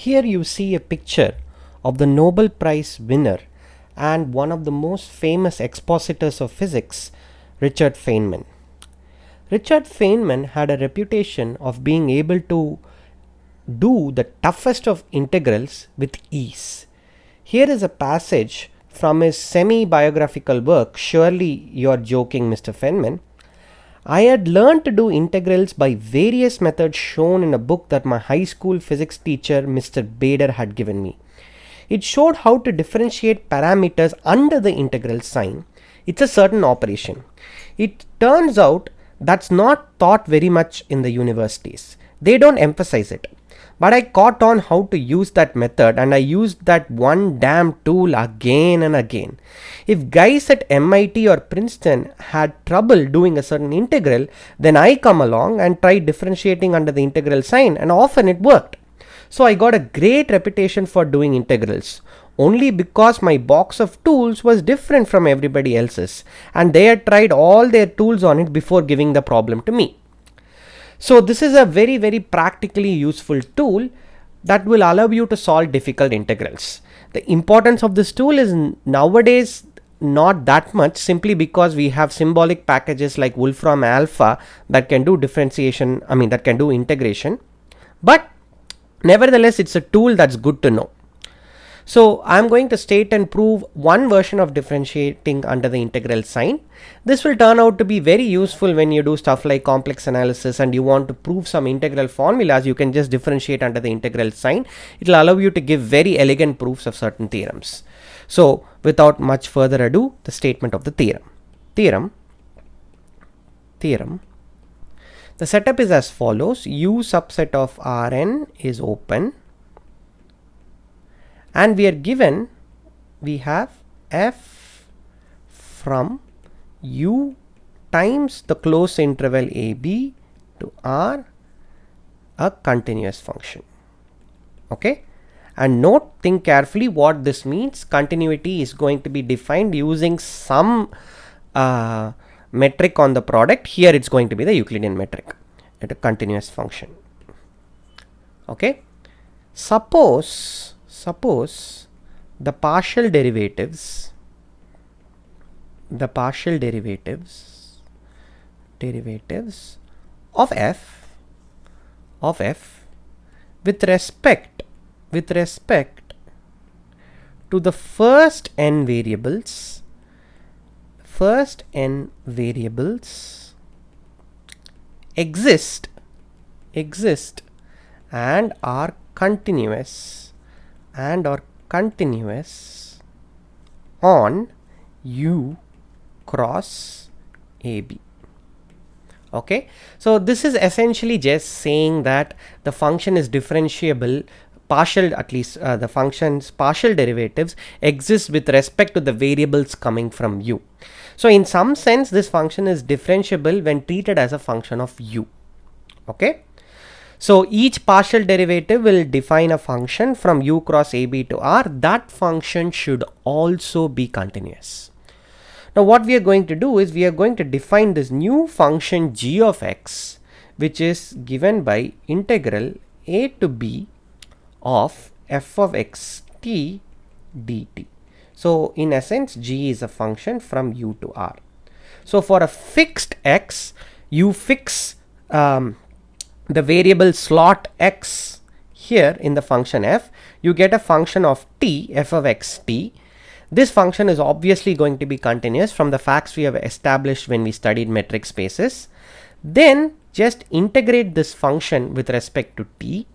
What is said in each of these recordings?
Here you see a picture of the Nobel Prize winner and one of the most famous expositors of physics, Richard Feynman. Richard Feynman had a reputation of being able to do the toughest of integrals with ease. Here is a passage from his semi-biographical work, Surely You're Joking, Mr. Feynman. I had learned to do integrals by various methods shown in a book that my high school physics teacher, Mr. Bader, had given me. It showed how to differentiate parameters under the integral sign. It's a certain operation. It turns out that's not taught very much in the universities. They don't emphasize it. But I caught on how to use that method, and I used that one damn tool again and again. If guys at MIT or Princeton had trouble doing a certain integral, then I come along and try differentiating under the integral sign, and often it worked. So I got a great reputation for doing integrals, only because my box of tools was different from everybody else's, and they had tried all their tools on it before giving the problem to me. So this is a very practically useful tool that will allow you to solve difficult integrals. The importance of this tool is nowadays not that much, simply because we have symbolic packages like Wolfram Alpha that can do differentiation, that can do integration. But nevertheless, it's a tool that's good to know. So I'm going to state and prove one version of differentiating under the integral sign. This will turn out to be very useful when you do stuff like complex analysis and you want to prove some integral formulas. You can just differentiate under the integral sign. It will allow you to give very elegant proofs of certain theorems. So without much further ado, the statement of the theorem. The setup is as follows. U subset of Rn is open, and we have f from u times the closed interval ab to r, a continuous function. Okay, and think carefully what this means. Continuity is going to be defined using some metric on the product. Here it's going to be the Euclidean metric at a continuous function. Okay, suppose the partial derivatives of f with respect to the first n variables exist and are continuous on u cross ab. Okay, so this is essentially just saying that the function is differentiable, the function's partial derivatives exist with respect to the variables coming from u. So in some sense this function is differentiable when treated as a function of u. Okay, so each partial derivative will define a function from u cross ab to r. That function should also be continuous. Now what we are going to do is we are going to define this new function g of x, which is given by integral a to b of f of x t dt. So in essence, g is a function from u to r. So for a fixed x, you fix the variable slot x here in the function f, you get a function of t, f of x t. This function is obviously going to be continuous from the facts we have established when we studied metric spaces. Then just integrate this function with respect to t.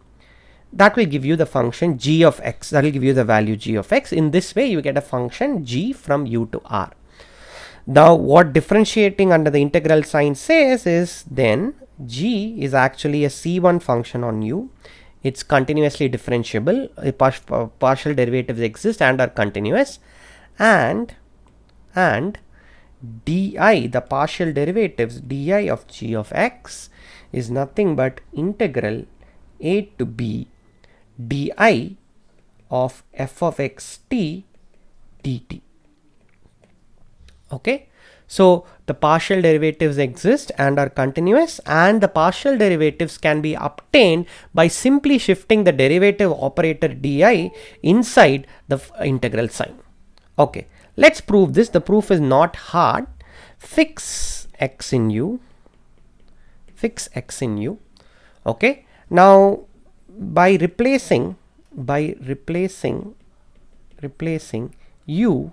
That will give you the function g of x. That will give you the value g of x. In this way, you get a function g from u to r. Now, what differentiating under the integral sign says is then g is actually a c1 function on u. It's continuously differentiable. Partial derivatives exist and are continuous. And di, the partial derivatives di of g of x, is nothing but integral a to b di of f of x t dt. Okay, So the partial derivatives exist and are continuous, and the partial derivatives can be obtained by simply shifting the derivative operator di inside the integral sign. Okay, let's prove this. The proof is not hard. Fix x in u. Fix x in u. Okay, now by replacing u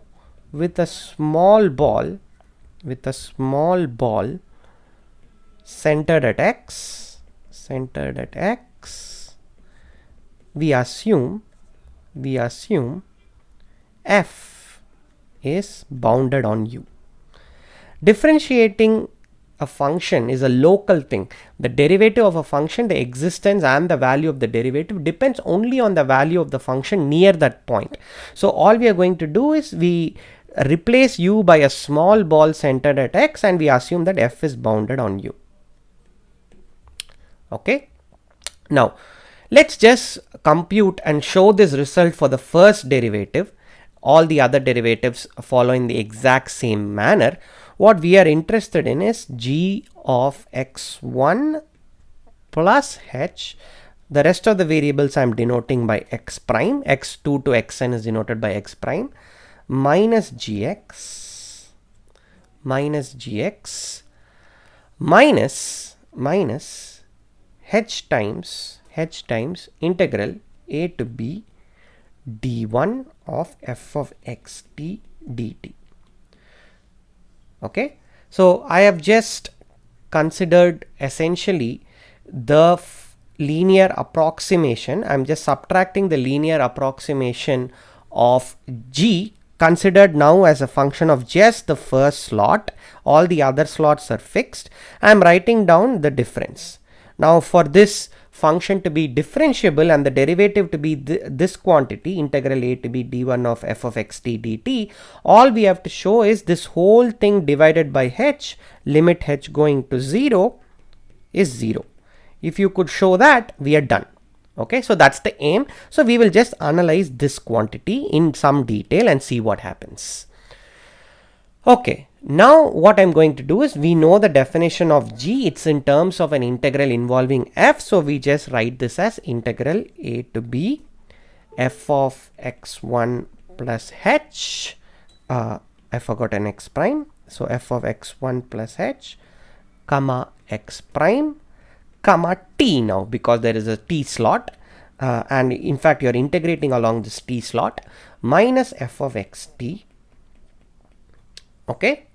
with a small ball centered at x, we assume f is bounded on u. Differentiating a function is a local thing. The derivative of a function, the existence and the value of the derivative depends only on the value of the function near that point. So all we are going to do is we replace u by a small ball centered at x, and we assume that f is bounded on u. Okay, now let's just compute and show this result for the first derivative. All the other derivatives follow in the exact same manner. What we are interested in is g of x1 plus h. The rest of the variables I am denoting by x prime. x2 to xn is denoted by x prime, minus gx minus h times integral a to b d1 of f of xt dt. Okay, so I have just considered essentially the linear approximation. I'm just subtracting the linear approximation of g, considered now as a function of just the first slot. All the other slots are fixed. I'm writing down the difference. Now for this function to be differentiable and the derivative to be this quantity, integral a to b d1 of f of xt dt, all we have to show is this whole thing divided by h, limit h going to 0 is 0. If you could show that, we are done. Okay, so that's the aim. So we will just analyze this quantity in some detail and see what happens. Okay, now what I'm going to do is, we know the definition of g, it's in terms of an integral involving f, so we just write this as integral a to b f of x1 plus h, I forgot an x prime, so f of x1 plus h comma x prime comma t now, because there is a t slot, and in fact you are integrating along this t slot, minus f of xt. Okay,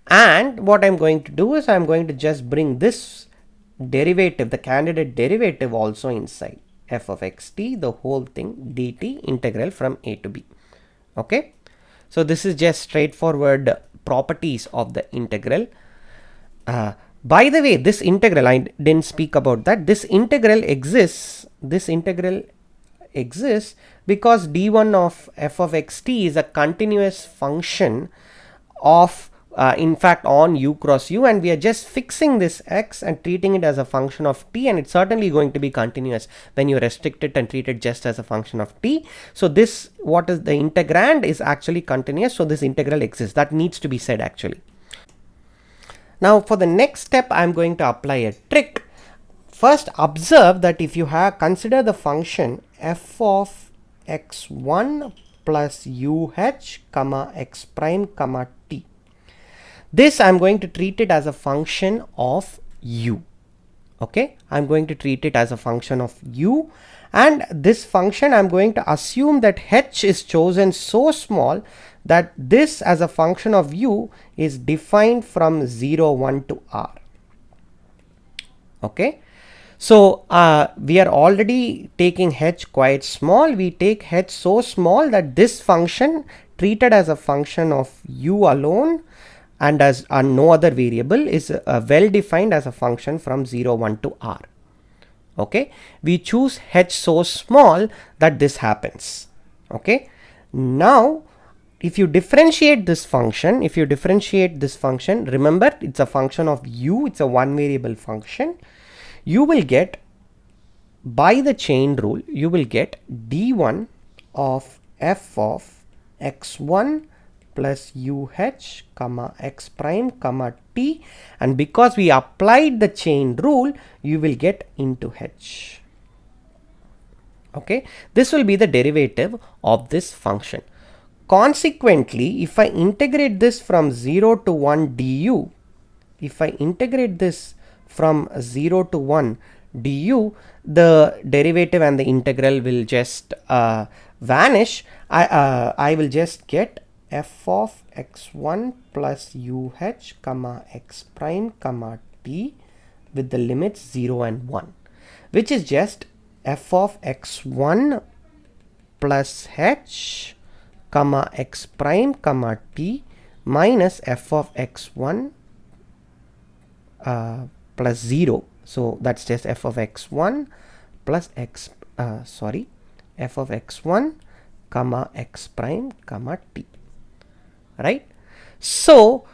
and what I'm going to do is I'm going to just bring this derivative, the candidate derivative, also inside f of xt, the whole thing dt, integral from a to b. Okay, so this is just straightforward properties of the integral. By the way, this integral, I didn't speak about that. This integral exists because d1 of f of xt is a continuous function of in fact on u cross u, and we are just fixing this x and treating it as a function of t, and it's certainly going to be continuous when you restrict it and treat it just as a function of t. So this, what is the integrand, is actually continuous, so this integral exists. That needs to be said actually. Now for the next step, I'm going to apply a trick. First, observe that if you have consider the function f of x1 plus uh comma x prime comma t. This I'm going to treat it as a function of u. Okay, I'm going to treat it as a function of u, and this function I'm going to assume that h is chosen so small that this as a function of u is defined from 0 1 to r. Okay, so we are already taking h quite small. We take h so small that this function treated as a function of u alone and as no other variable is well defined as a function from 0 1 to r. Okay, we choose h so small that this happens. Okay, now if you differentiate this function, remember it's a function of u, it's a one variable function, you will get, by the chain rule, you will get d1 of f of x1 plus UH comma X prime comma T, and because we applied the chain rule, you will get into H. Okay, this will be the derivative of this function. Consequently, if I integrate this from 0 to 1 du, if I integrate this from 0 to 1 du, the derivative and the integral will just vanish. I will just get f of x1 plus UH comma x prime comma t with the limits 0 and 1, which is just f of x1 plus h comma x prime comma t minus f of x1 plus 0. So that's just f of x1 plus f of x1 comma x prime comma t, right? So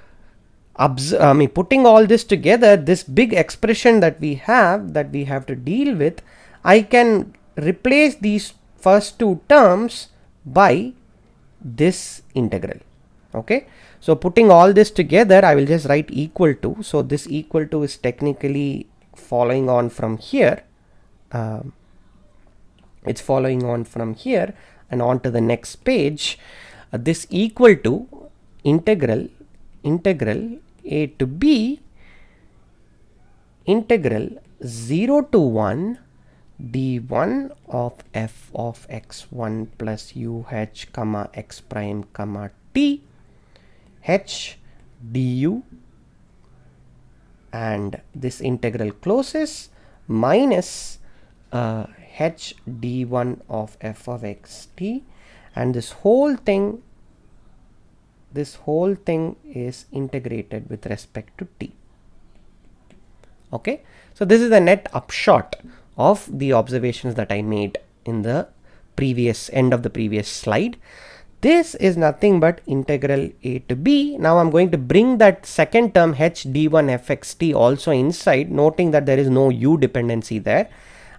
putting all this together, this big expression that we have to deal with, I can replace these first two terms by this integral. Okay, so putting all this together, I will just write equal to. So this equal to is technically following on from here. It's following on from here and on to the next page. This equal to integral a to b integral 0 to 1 d1 of f of x1 plus UH comma x prime comma t h du, and this integral closes minus h d1 of f of x t, and this whole thing is integrated with respect to t. Okay, so this is the net upshot of the observations that I made in the previous end of the previous slide. This is nothing but integral a to b. Now I'm going to bring that second term h d1 fxt also inside, noting that there is no u dependency there.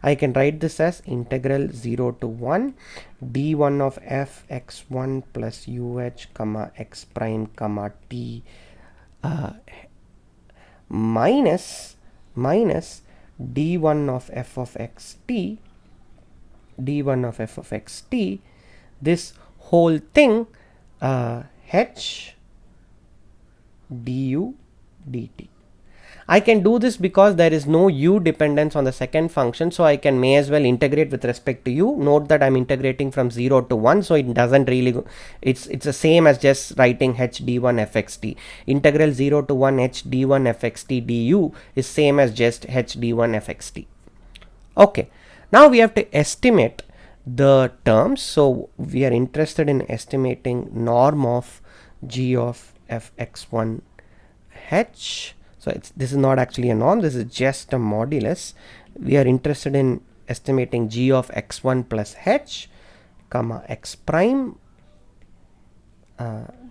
I can write this as integral 0 to 1 d1 of f x1 plus UH comma x prime comma t minus d1 of f of x t, this whole thing h du dt. I can do this because there is no u dependence on the second function, so I can may as well integrate with respect to u. Note that I'm integrating from 0 to 1, so it doesn't really go, it's the same as just writing h d1 fxt. Integral 0 to 1 h d1 fxt du is same as just h d1 fxt. Okay, now we have to estimate the terms. So we are interested in estimating norm of g of f x1 h. So this is not actually a norm, this is just a modulus. We are interested in estimating g of x1 plus h comma x prime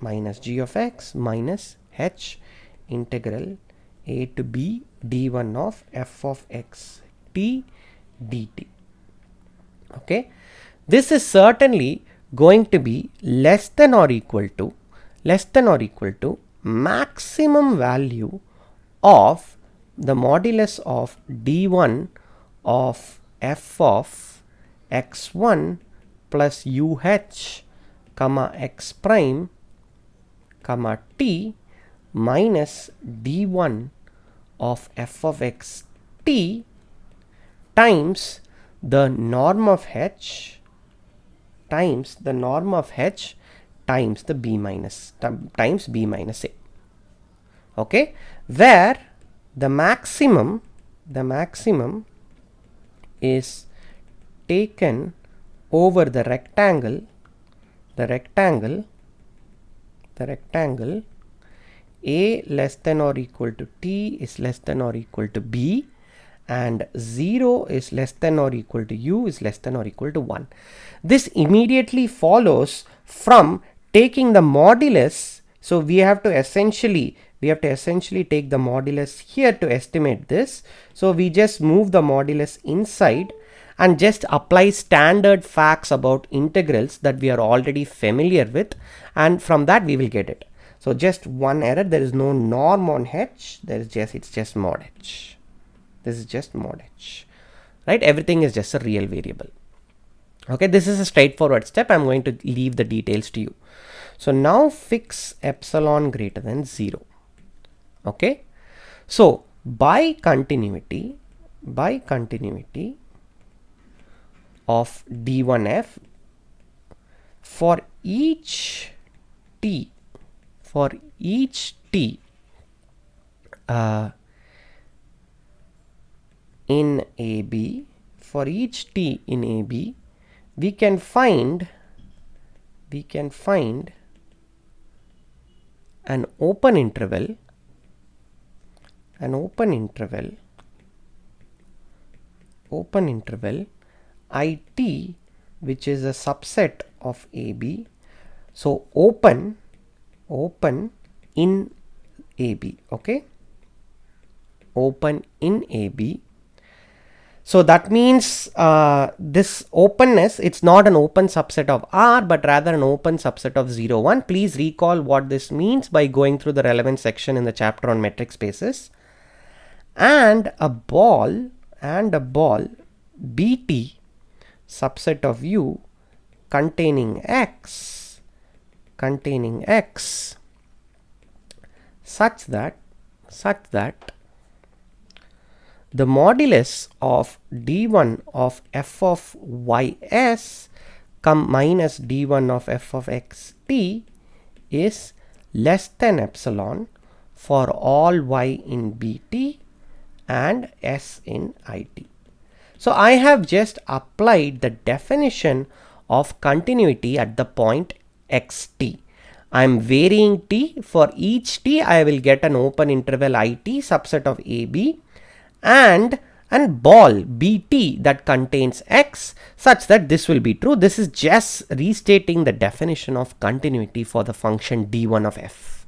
minus g of x minus h integral a to b d1 of f of x t dt. Okay, this is certainly going to be less than or equal to maximum value of the modulus of d1 of f of x1 plus UH comma x prime comma t minus d1 of f of x t times the norm of h times the b minus a. Okay, where the maximum is taken over the rectangle a less than or equal to t is less than or equal to b, and 0 is less than or equal to u is less than or equal to 1. This immediately follows from taking the modulus. So we have to essentially take the modulus here to estimate this. So we just move the modulus inside, and just apply standard facts about integrals that we are already familiar with, and from that we will get it. So just one error, there is no norm on h, it's just mod h. This is just mod h, right? Everything is just a real variable. Okay, this is a straightforward step. I'm going to leave the details to you. So now fix epsilon greater than 0. Okay, so by continuity of d1f for each t in AB, we can find an open interval IT, which is a subset of AB. So open in AB. Okay, open in AB. So that means this openness, it's not an open subset of R, but rather an open subset of 0, 1. Please recall what this means by going through the relevant section in the chapter on metric spaces. And a ball BT subset of U containing X such that the modulus of d1 of f of ys minus d1 of f of xt is less than epsilon for all y in bt and s in it. So I have just applied the definition of continuity at the point xt. I am varying t. For each t I will get an open interval it subset of AB and ball bt that contains x such that this will be true. This is just restating the definition of continuity for the function d1 of f.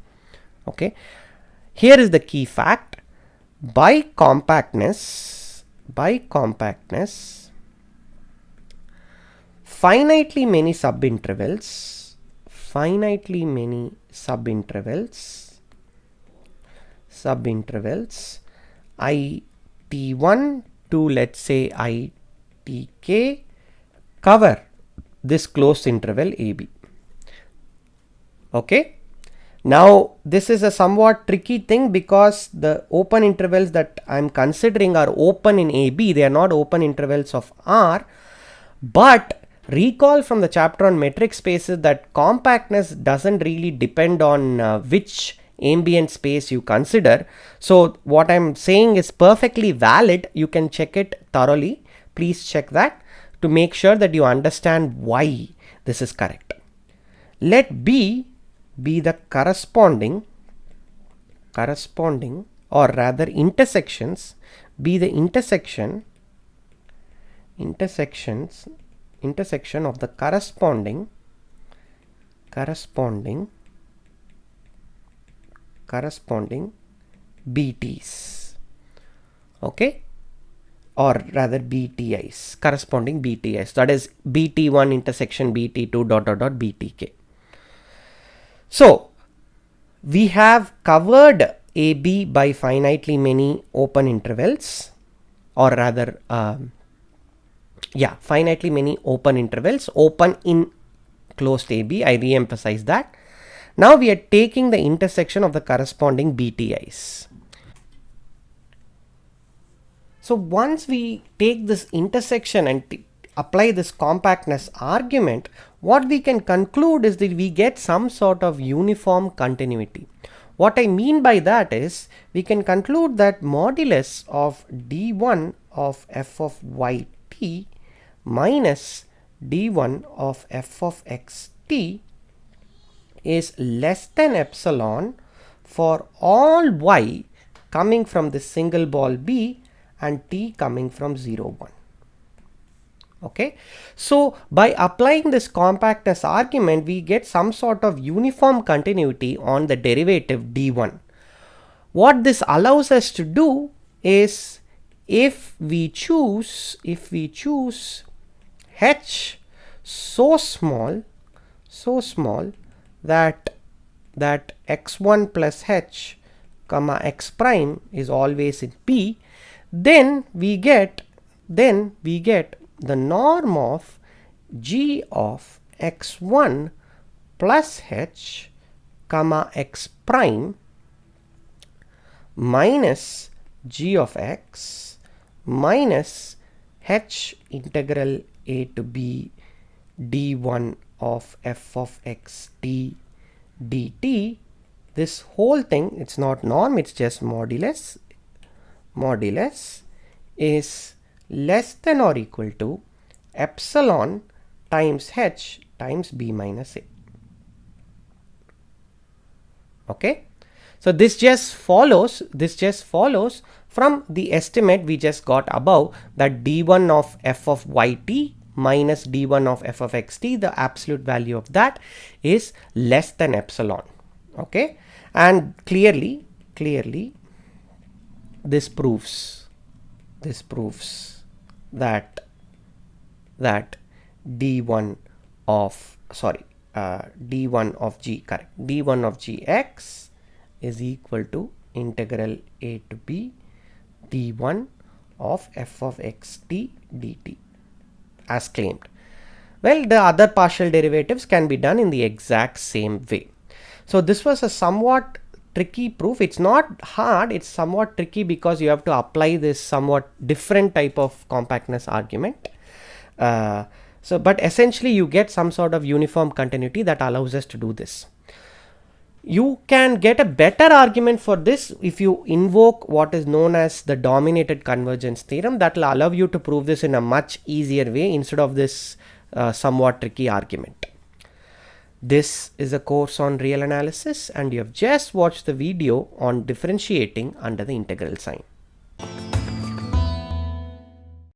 Okay, here is the key fact. By compactness, finitely many subintervals IT1 to let's say ITK cover this closed interval AB. Okay, now this is a somewhat tricky thing because the open intervals that I'm considering are open in AB, they are not open intervals of R. But recall from the chapter on metric spaces that compactness doesn't really depend on which ambient space you consider. So what I'm saying is perfectly valid. You can check it thoroughly. Please check that to make sure that you understand why this is correct. Let B be the corresponding or rather intersections be the intersection of the corresponding BTs, okay, or rather BTIs, corresponding BTIs, that is BT1 intersection BT2 ... BTK. So we have covered AB by finitely many open intervals, or rather finitely many open intervals, open in closed AB. I re-emphasize that. Now we are taking the intersection of the corresponding BTIs. So once we take this intersection and apply this compactness argument, what we can conclude is that we get some sort of uniform continuity. What I mean by that is we can conclude that modulus of d1 of f of yt minus d1 of f of xt is less than epsilon for all y coming from this single ball B and t coming from 0, 1. Okay, so by applying this compactness argument, we get some sort of uniform continuity on the derivative d1. What this allows us to do is, if we choose h so small that x1 plus h comma x prime is always in P, then we get the norm of g of x1 plus h comma x prime minus g of x minus h integral a to b d1 of f of x t dt. This whole thing, it's not norm, it's just modulus is less than or equal to epsilon times h times b minus a. Okay, so this just follows from the estimate we just got above, that d1 of f of yt minus d1 of f of xt, the absolute value of that is less than epsilon. Okay, and clearly this proves that d1 of gx is equal to integral a to b d1 of f of xt dt as claimed. Well, the other partial derivatives can be done in the exact same way. So this was a somewhat tricky proof. It's not hard, it's somewhat tricky because you have to apply this somewhat different type of compactness argument. But essentially you get some sort of uniform continuity that allows us to do this. You can get a better argument for this if you invoke what is known as the dominated convergence theorem. That will allow you to prove this in a much easier way instead of this somewhat tricky argument. This is a course on real analysis, and you have just watched the video on differentiating under the integral sign.